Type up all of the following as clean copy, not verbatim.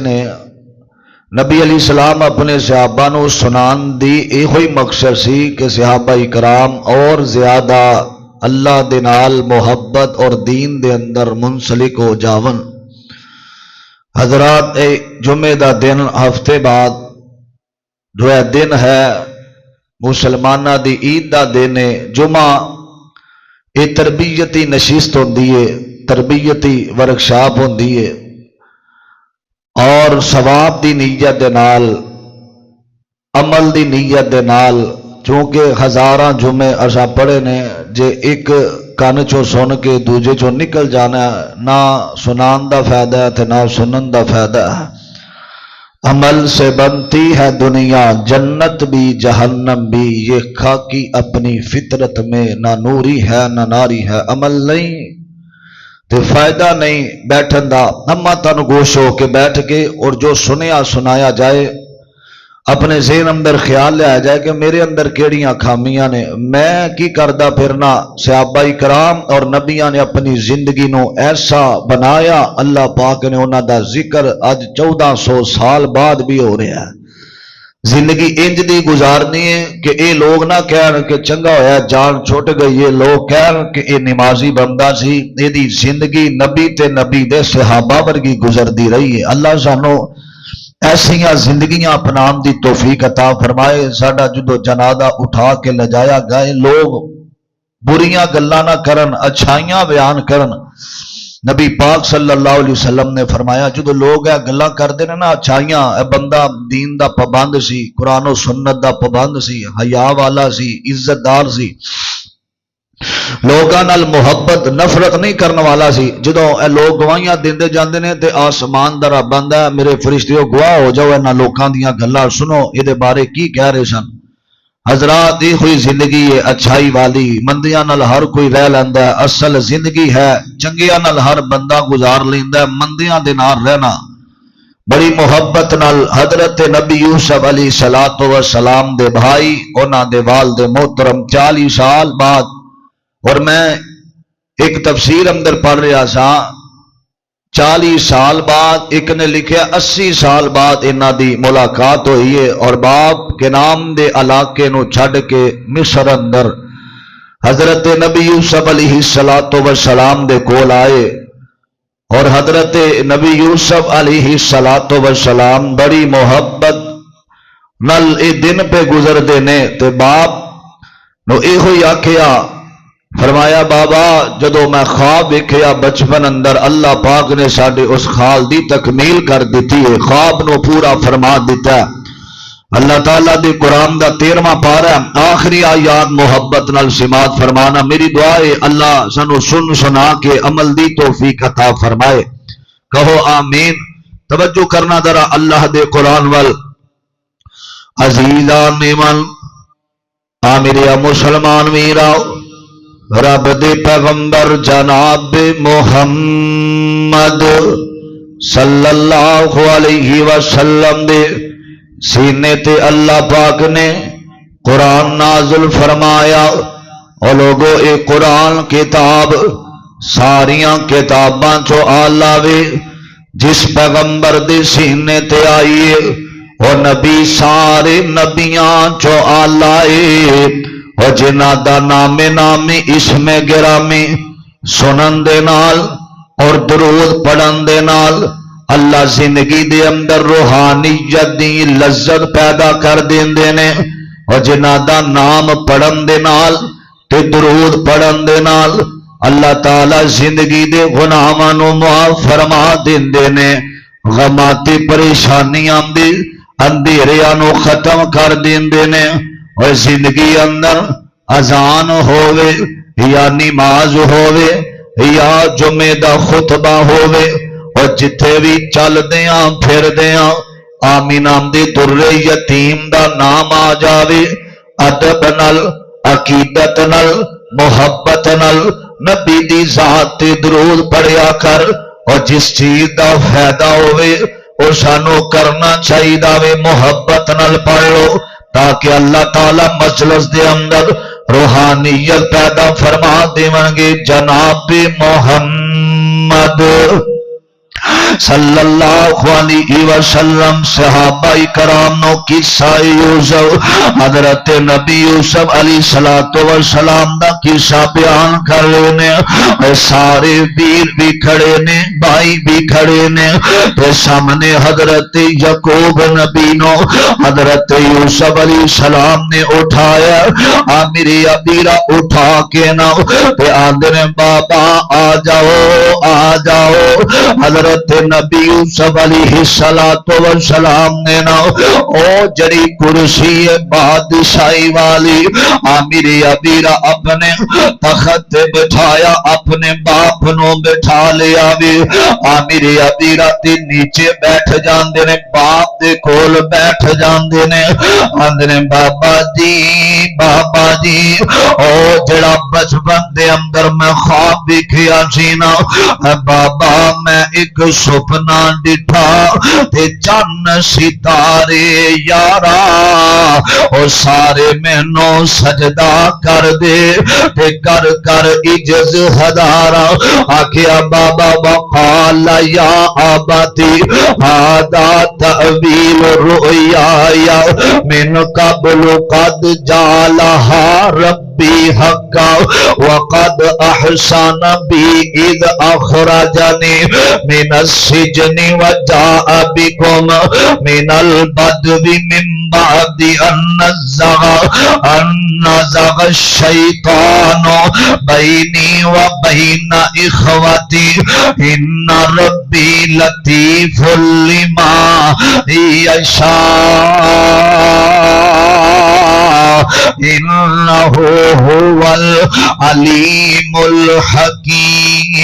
نے نبی علیہ السلام اپنے صحابہ نو سنان دی ایہی مقصد سی کہ صحابہ اکرام اور زیادہ اللہ دے نال محبت اور دین دے اندر منسلک ہو جاون۔ حضرات جمعے دا دن ہفتے بعد جو دن ہے مسلمانہ دی عید دا دن ہے جمعہ، یہ تربیتی نشست ہوندی ہے، تربیتی ورکشاپ ہوندی ہے اور ثواب دی نیت دے نال، عمل دی نیت دے نال، چونکہ ہزاراں جمعے اساں پڑھے نے، جے ایک کان چو سن کے دوجے چو نکل جانا نہ سنان دا فائدہ ہے تے نہ سنن دا فائدہ ہے۔ عمل سے بنتی ہے دنیا، جنت بھی جہنم بھی، یہ خاکی اپنی فطرت میں، نہ نوری ہے نہ ناری ہے۔ عمل نہیں تے فائدہ نہیں بیٹھن دا، اما تن گوش ہو کے بیٹھ کے اور جو سنیا سنایا جائے اپنے ذہن اندر خیال لیا جائے کہ میرے اندر کیڑیاں خامیاں نے، میں کی کردہ پھرنا۔ صحابہ کرام اور نبیاں نے اپنی زندگی نو ایسا بنایا، اللہ پاک نے انہاں دا ذکر اج 1400 سال بعد بھی ہو رہا ہے۔ زندگی انج دی گزارنی ہے کہ اے لوگ نہ کہن کہ چنگا ہویا جان چھوٹ گئی، یہ لوگ کہن کہ اے نمازی بندہ سی، اے دی زندگی نبی تے نبی دے صحابہ ورگی گزر دی رہی ہے۔ اللہ سانو ایسیاں زندگیاں اپنان دی توفیق عطا فرمائے۔ ساڈا جدو جنازہ اٹھا کے لجایا گئے، لوگ بریاں گلاں نہ کرن، اچھائیاں بیان کرن۔ نبی پاک صلی اللہ علیہ وسلم نے فرمایا جدو لوگ گلاں کردے نے نا اچھائیاں، اے بندہ دین دا پابند سی، قرآن و سنت دا پابند سی، حیا والا سی، عزت دار سی، لوگاں نال محبت نفرت نہیں کرنے والا سی۔ جدو اے لوگ گواہیاں دیندے جاندے نے تے آسمان دا رب بندہ ہے میرے فرشتیو گواہ ہو جاؤ، انہاں لوکاں دیاں گلاں سنو یہ دے بارے کی کہہ رہے سن۔ حضرات یہ ہوئی زندگی ہے اچھائی والی، مندیاں نال ہر کوئی رہ لیندا ہے، اصل زندگی ہے چنگیاں نال ہر بندہ گزار لیندا ہے، مندیاں دے نال رہنا بڑی محبت نال۔ حضرت نبی یوسف علیہ السلام دے بھائی انہاں دے والد محترم 40 سال بعد، اور میں ایک تفسیر اندر پڑھ رہا سا 40 سال بعد، ایک نے لکھیا 80 سال بعد انہاں دی ملاقات ہوئی ہے، اور باپ کے نام دے علاقے نو چھڈ کے مصر اندر حضرت نبی یوسف علیہ السلام دے کول آئے، اور حضرت نبی یوسف علیہ السلام بڑی محبت نل اے دن پہ گزر دے نے، تے باپ نو اے ہوئی آکھیا، فرمایا بابا جدو میں خواب ویکھیا بچپن اندر، اللہ پاک نے ساڈے اس خیال دی تکمیل کر دیتی ہے، خواب نو پورا فرما دیتا ہے۔ اللہ تعالیٰ دی قرآن دا 13واں پارہ آخری آیات محبت نال سماعت فرمانا۔ میری دعا ہے اللہ سانو سن سنا کے عمل دی توفیق عطا فرمائے، کہو آمین۔ توجہ کرنا ذرا اللہ دے قرآن وال۔ عزیزان من میرے مسلمان میرا، رب دے پیغمبر جناب محمد صلی اللہ علیہ وسلم دے سینے تے اللہ پاک نے قرآن نازل فرمایا۔ اور لوگو اے قرآن کتاب ساریاں کتاباں چو آلہ وے، جس پیغمبر دے سینے تے آئیے اور نبی سارے نبیاں چو آلہ اے، اور جنہ دا نام نامی اسم گرامی سنن دے نال اور درود پڑھن دے نال اللہ زندگی دے اندر روحانیت دی لذت پیدا کر دیندے نے، اور جنہ دا نام پڑھن دے نال تے درود پڑھن دے نال اللہ تعالی زندگی دے گناہاں نو معاف فرما دیندے نے، غماتی پریشانیاں دی اندھیریاں نو ختم کر دیندے نے۔ اور زندگی اندر اذان ہووے یا نماز ہووے یا جمعے دا خطبہ ہووے، اور جتھے بھی چل دیاں پھر دیاں آمین دی در یتیم دا نام آ جاوے، ادب نل عقیدت نل محبت نل نبی دی ذات تے درود پڑھیا کر، اور جس چیز دا فائدہ ہووے اور سانو کرنا چاہیے محبت نل پڑھ لو، تاکہ اللہ تعالی مجلس دے اندر روحانیت پیدا فرما دیونگے۔ جناب محمد صلی اللہ علیہ وسلم صحابہ کرام نو قصہ یوسف حضرت نبی یوسف علیہ السلام دا قصہ بیان کر رہے نے سارے ویر بھی کھڑے نے بھائی بھی کھڑے نے تے سامنے حضرت یعقوب نبی نو حضرت یوسف علیہ السلام نے اٹھایا میری ابیرا اٹھا کے نا تے آندنے بابا آ جاؤ حضرت نبی یوسف علیہ السلام نے نا او جڑی کرسی بادشاہی والی میری ابیرا اپنے تخت بٹھایا اپنے باپ نو بٹھا لیا بھی میری ابیرا تے نیچے بیٹھ جاندے نے باپ دے کول بیٹھ جاندے نے آندنے بابا جی او جڑا بچپن دے اندر میں خواب دیکھیا سی نا بابا میں ایک سپنا ڈٹھا تے چن ستارے یارا او سارے مینوں سجدہ کر دے تے کر عجز ہزارا آکھیا بابا وقال یا آباتی هذا تأویل رؤیا من قبل قد جعلها ربی حقا وقد احسن بی اذ اخرجنی من السجن وجاء بكم من البدو من بعد ان نزغ الشیطان بینی و بین اخوتی ان ربی لطیف لما یشاء انہو هو العلیم الحکیم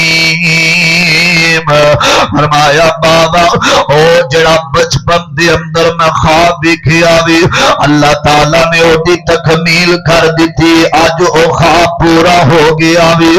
فرمایا بابا او جڑا بچپن دے اندر میں خواب دیکھیا وی اللہ تعالی نے او دی تکمیل کر دیتی اج او خواب پورا ہو گیا وی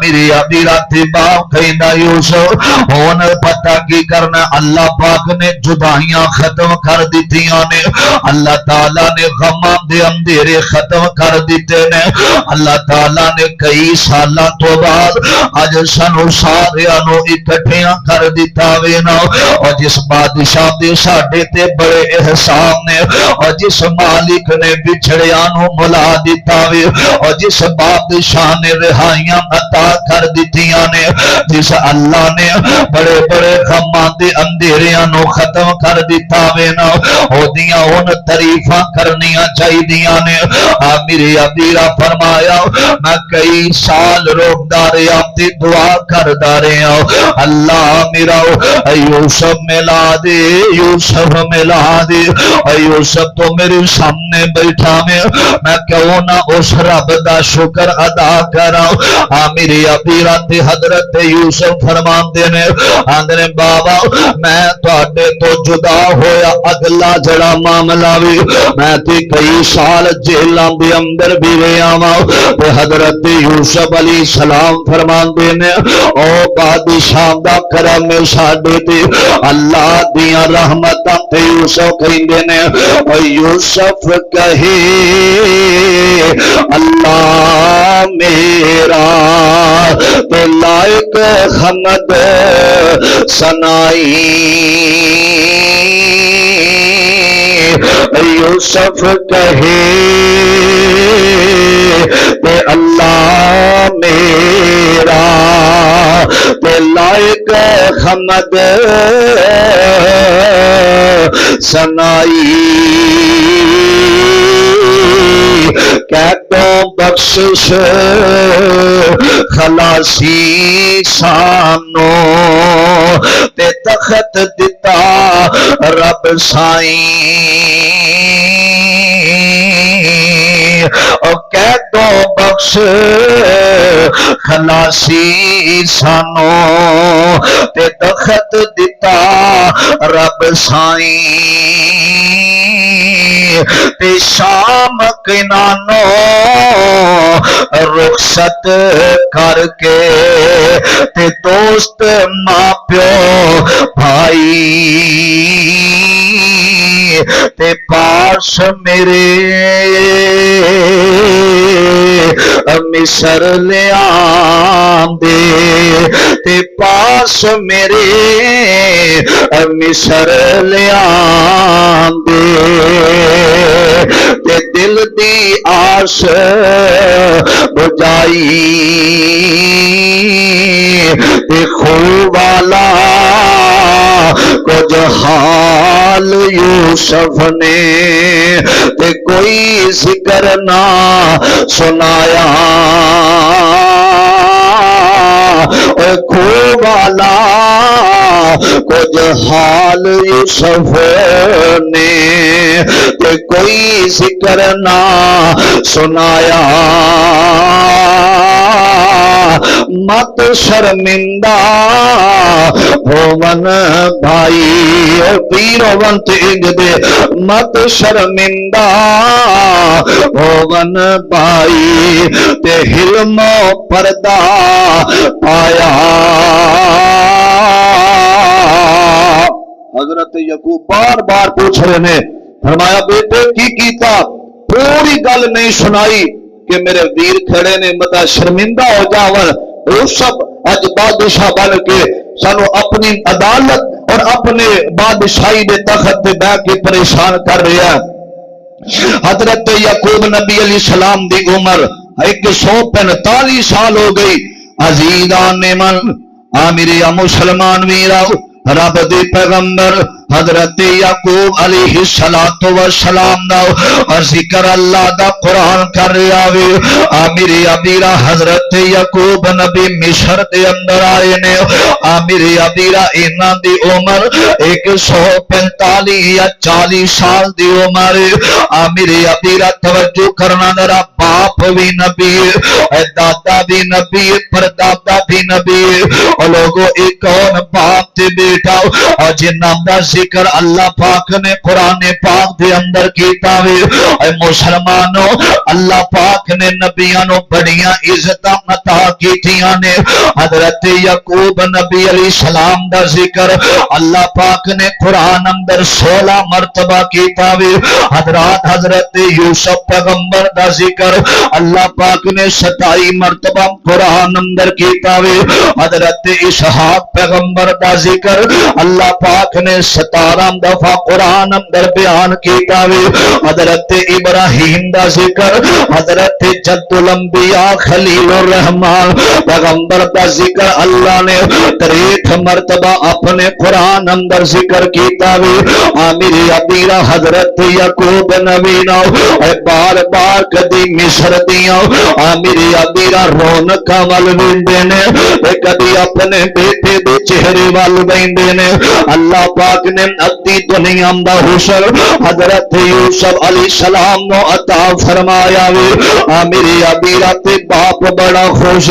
میری ابی رات باپ کہندا یوسف ہن پتہ کی کرنا اللہ پاک نے جدائیاں ختم کر دتیاں نے اللہ تعالی نے غماں دے اندھیرے ختم کر دیتے نے اللہ تعالی نے کئی سالاں تو بعد اج سانو سارے نو اکٹھیاں کر دیتا وے نا اور جس بادشاہ دے ساڈے تے بڑے احسان نے اور جس مالک نے بچھڑیاں نو ملا دیتا وے اور جس بادشاہ نے رہائیاں عطا کر دتیاں نے جس اللہ نے بڑے بڑے غماں دے اندھیریاں نو ختم کر دیتا وے نا اودیاں ہن تعریفاں کرنیاں چاہیدیاں نے میرے ابیرا فرمایا میں کئی سال روکدا رہیا تے دعا کردا رہیا اللہ میرا یوسف ملا دے یوسف ملا دے یوسف تو میرے سامنے بیٹھا میں کیوں نہ اس رب دا شکر ادا کراں میرے ابیرا تے حضرت یوسف فرماندے نے آندے بابا میں تواڈے تو جدا ہویا اگلا جڑا معاملہ وی میں تے کئی سال جیلاں دے اندر بھی رہیا وا تے حضرت یوسف علیہ السلام فرماندے نے او بادشاہ دا کرم ساڈے تے اللہ دیاں رحمتاں تے یوسف کہندے نے او یوسف کہے اللہ میرا تے لائق حمد ثنائی یوسف کہے تے اللہ میرا تے لائق حمد ثنائی کہتوں بخشش خلاصی سانو تے تخت دتا رب سائیں او کہتوں بخش خلاصی سانو تے تخت دتا رب سائیں تے شام کنانو رخصت کر کے تے دوست ماں پیو بھائی تے پاس میرے مصر لے آندے تے پاس میرے مصر لے آندے تے دل دی آس بجائی تے خوب والا کچھ حال یوسف نے تے کوئی ذکر نہ سنایا خوب والا کچھ حال یوسف نے تے کوئی ذکر نہ سنایا مت شرمندہ ہوون بھائی پیرو ونت انج دے مت شرمندہ ہوون بھائی تے حلم و پردہ پایا حضرت یعقوب بار بار پوچھ رہے نے فرمایا بیٹے کی کیتا پوری گل نہیں سنائی کہ میرے ویر کھڑے نے متا شرمندہ ہو جاون وہ سب اج بادشاہ بن کے سانو اپنی عدالت اور اپنے بادشاہی دے تخت تے بیٹھ کے پریشان کر رہا ہے حضرت یعقوب نبی علیہ السلام دی عمر 145 سال ہو گئی عزیزان من آمیر یا مسلمان ویرا رب دی پیغمبر حضرت یعقوب علیہ السلام دا اور ذکر اللہ دا قرآن کر رہا وے آمیر ابیرا حضرت یعقوب نبی مصر دے اندر آئے نے آمیر ابیرا انہاں دی عمر 145 یا 40 سال دی عمر آمیر ابیرا توجہ کرنا ذرا باپ بھی نبی دادا بھی نبی پردادا بھی نبی اور لوگوں ایک کون باپ تے بیٹا اور جنہاں دا ذکر اللہ پاک نے قرآن پاک دے اندر کیتا وے اے مسلمانوں اللہ پاک نے نبیانوں بڑیاں عزتاں عطا کیتیاں نے حضرت یعقوب نبی علیہ السلام دا ذکر اللہ پاک نے قرآن اندر 16 مرتبہ کیتا وے حضرت یوسف پیغمبر دا ذکر اللہ پاک نے 27 مرتبہ قرآن اندر کیتا وے حضرت اسحاق پیغمبر دا ذکر اللہ پاک نے 17 دفعہ قرآن اندر بیان کیتا وے حضرت ابراہیم دا ذکر حضرت جد الانبیاء خلیل الرحمن پیغمبر دا ذکر اللہ نے 63 مرتبہ اپنے قرآن اندر ذکر کیتا وے آمیر ابیرا حضرت یعقوب نبی نو بار بار کدی مصر دیاں آمیر ابیرا رونقاں ول ویندے نے کدی اپنے بیٹے دے چہرے ول ویندے نے اللہ پاک نے ادی دنیا دا حسن حضرت یوسف علیہ السلام نو عطا فرمایا وے آمیر ابیرا تے باپ بڑا خوش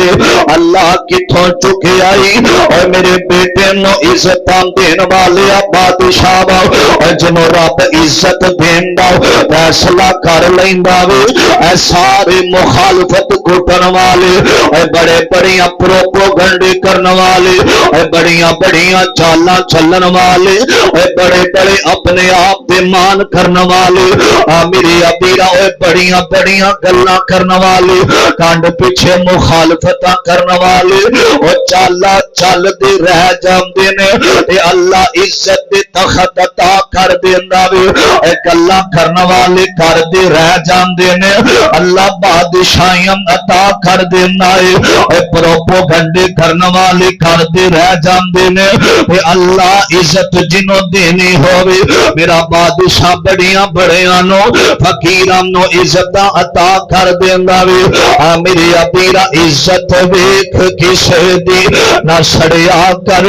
اللہ کتھوں چکے آئی اور میرے بیٹے نو عزتاں دین والے بادشاہ اور جنوں رب عزت دیندا فیصلہ کر لیندا وے اے سارے مخالفت کٹن والے اے بڑے بڑیاں پروپیگنڈے کرن والے اے بڑیاں بڑیاں چالاں چلن والے اے بڑے بڑے اپنے آپ دے مان کرن والے آمیر ابیرا اے بڑیاں بڑیاں گلاں کرن والے کانڈ پیچھے مخالفتاں کرن والے او چالا چل دے رہ جاندے نے تے اللہ عزت دے تخت عطا کر دیندا وے اے گلاں کرن والے کر دے رہ جاندے نے اللہ بادشاہیاں عطا کر دیندا اے اے پروپیگنڈے کرن والے کر دے رہ جاندے نے اے اللہ عزت جنوں دینی ہووے میرا بادشاہ بڑیاں بڑیاں نو فقیراں نو عزت عطا کر دیندا وے آمیر ابیرا عزت ویکھ کسے دی نہ سڑیا کر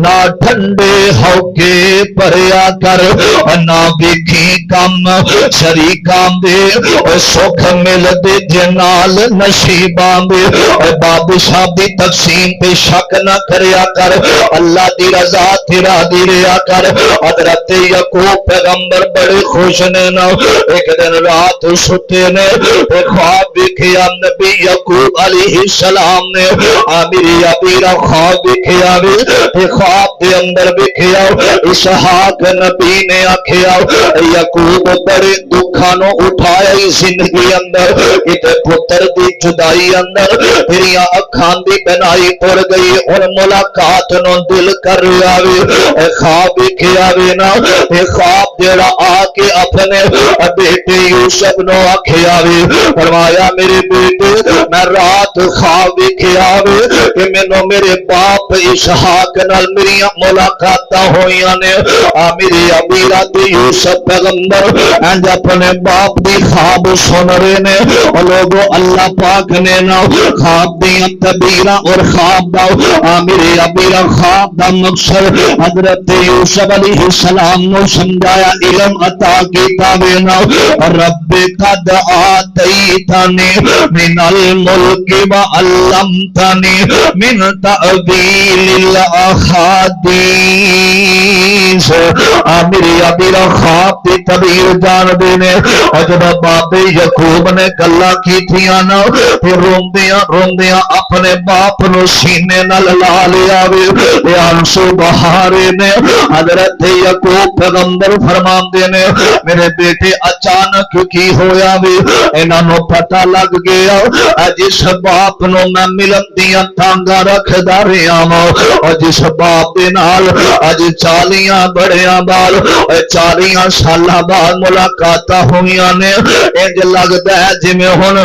نہ ٹھنڈے ہو کے پریا کر نہ ویکھی کم شریکاں دے سکھ مل دے جنال نصیباں دے بادشاہ دی تقسیم پہ شک نہ کریا کر اللہ دی رضا تیرا دی ریا کر حضرت یعقوب پیغمبر بڑے خوش نے نا ایک دن رات ستے نے خواب دیکھیا نبی یعقوب علیہ السلام نے آمیر ابیرا خواب دیکھیا خواب دے اندر دیکھیا اسحاق نبی نے آکھیا یعقوب بڑے دکھاں نو اٹھایا ہی زندگی اندر کتے پتر دی جدائی اندر میری اکھاں دی بنائی پڑ گئی اور ملاقات نو دل کر آوے اے خواب کے آوے نا اے خواب جڑا آ کے اپنے بیٹے یوسف نو آکھے آوے فرمایا میرے بیٹے میں رات خواب کے آوے کہ مینوں میرے باپ اسحاق نال میری ملاقاتاں ہوئیاں نے میری ابیرا تے یوسف پیغمبر اینج اپنے باپ دی خواب سن رہے نے اور لوگوں اللہ پاک نے نا خواب دیاں تعبیراں اور خواب دا میری ابیرا خواب دا مقصد حضرت یوسف علیہ السلام نو سمجھایا علم عطا کیتا وینا رب قد آتیتنی من الملک وعلمتنی من تأویل الاحادیث میری ابیرا خواب دی تعبیر جان دینے اور جب باب یعقوب نے گلا کی تھیاں نا پھر روندیاں اپنے باپ نو سینے نال لا لیا وے آنسو بہارے نے حضرت یعقوب پیغمبر فرماندے نے میرے بیٹے اچانک کی ہویا وے انہاں نو پتہ لگ گیا جس باپ نو میں ملن دیاں تانگا رکھدا رہیا وا اور جس باپ دے نال اج 40 بڑیاں بال 40 سالاں بعد ملاقاتاں ہوئیاں نے انج لگدا ہے جویں ہن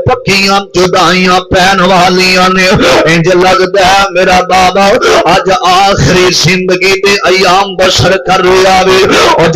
پکیاں جدائیاں پین والیاں نے انج لگدا ہے میرا بابا اج آخری زندگی دے ایام بسر کر رہا وے اور